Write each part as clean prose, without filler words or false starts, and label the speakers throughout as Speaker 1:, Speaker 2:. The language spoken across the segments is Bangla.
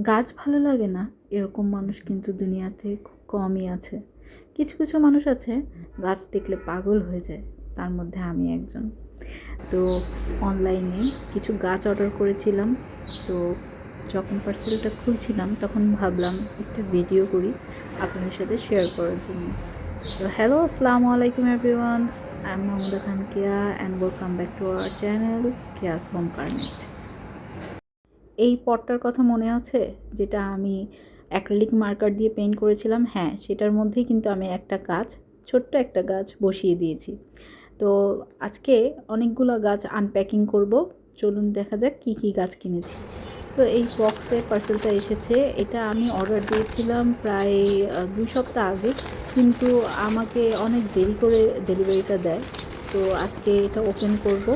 Speaker 1: গাছ ভালো লাগে না এরকম মানুষ কিন্তু দুনিয়াতে খুব কমই আছে। কিছু কিছু মানুষ আছে গাছ দেখলে পাগল হয়ে যায়, তার মধ্যে আমি একজন। তো অনলাইনে কিছু গাছ অর্ডার করেছিলাম। তো যখন পার্সেলটা খুলছিলাম তখন ভাবলাম একটা ভিডিও করি আপনাদের সাথে শেয়ার করার জন্য। তো হ্যালো, আসসালামু আলাইকুম everyone, I am Mahmuda Khan Keya and welcome back to our channel Keya's home garment. এই পটটার কথা মনে আছে, যেটা আমি অ্যাক্রিলিক মার্কার দিয়ে পেইন্ট করেছিলাম? হ্যাঁ, সেটার মধ্যেই কিন্তু আমি একটা গাছ, ছোট্ট একটা গাছ বসিয়ে দিয়েছি। তো আজকে অনেকগুলো গাছ আনপ্যাকিং করব। চলুন দেখা যাক কী কী গাছ কিনেছি। তো এই বক্সে পার্সেলটা এসেছে। এটা আমি অর্ডার দিয়েছিলাম প্রায় 2 সপ্তাহ আগে, কিন্তু আমাকে অনেক দেরি করে ডেলিভারিটা দেয়। তো আজকে এটা ওপেন করব।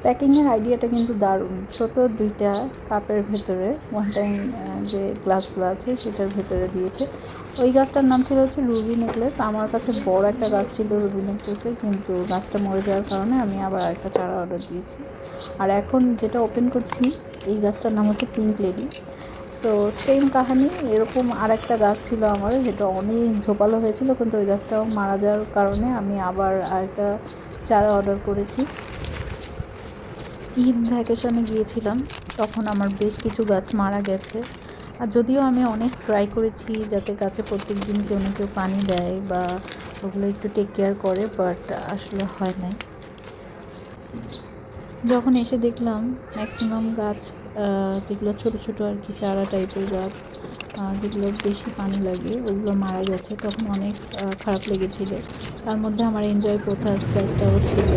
Speaker 1: প্যাকিংয়ের আইডিয়াটা কিন্তু দারুণ। ছোট 2টা কাপের ভেতরে ওয়ান টাইম যে গ্লাসগুলো আছে সেটার ভেতরে দিয়েছে। ওই গাছটার নাম ছিল হচ্ছে রুবি নেকলেস। আমার কাছে বড় একটা গাছ ছিল রুবি নেকলেসের, কিন্তু গাছটা মরে যাওয়ার কারণে আমি আবার আরেকটা চারা অর্ডার দিয়েছি। আর এখন যেটা ওপেন করছি এই গাছটার নাম হচ্ছে পিঙ্ক লেডি। সো সেম কাহিনি, এরকম আরেকটা গাছ ছিল আমার, যেটা অনেক ঝোপালো হয়েছিল, কিন্তু ওই গাছটাও মারা যাওয়ার কারণে আমি আবার আরেকটা চারা অর্ডার করেছি। ঈদ ভ্যাকেশনে গিয়েছিলাম, তখন আমার বেশ কিছু গাছ মারা গেছে। আর যদিও আমি অনেক ট্রাই করেছি যাতে গাছে প্রত্যেক দিন কেউ না কেউ পানি দেয় বা ওগুলো একটু টেক কেয়ার করে, বাট আসলে হয় নাই। যখন এসে দেখলাম ম্যাক্সিমাম গাছ, যেগুলো ছোট ছোট আর কি চারা টাইপের গাছ, যেগুলো বেশি পানি লাগে ওগুলো মারা গেছে, তখন অনেক খারাপ লেগেছিল। তার মধ্যে আমার এনজয় পোথাস গাছটাও ছিল,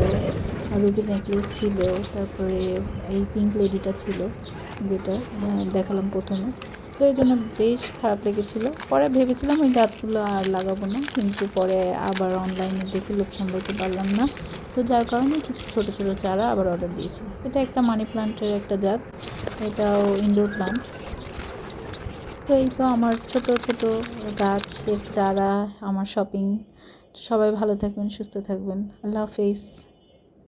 Speaker 1: রুবি নেকলেস ছিল, তারপরে এই পিঙ্ক লেডিটা ছিল যেটা দেখালাম প্রথমে। তো এই জন্য বেশ খারাপ লেগেছিল। পরে ভেবেছিলাম ওই গাছগুলো আর লাগাবো না, কিন্তু পরে আবার অনলাইনে দেখে লোভ সামলাতে পারলাম না। তো যার কারণে কিছু ছোট ছোট চারা আবার অর্ডার দিয়েছি। এটা একটা মানি প্লান্টের একটা জাত, এটাও ইনডোর প্লান্ট। তো এই তো আমার ছোট ছোট গাছের চারা, আমার শপিং। সবাই ভালো থাকবেন, সুস্থ থাকবেন। আল্লাহ হাফেজ।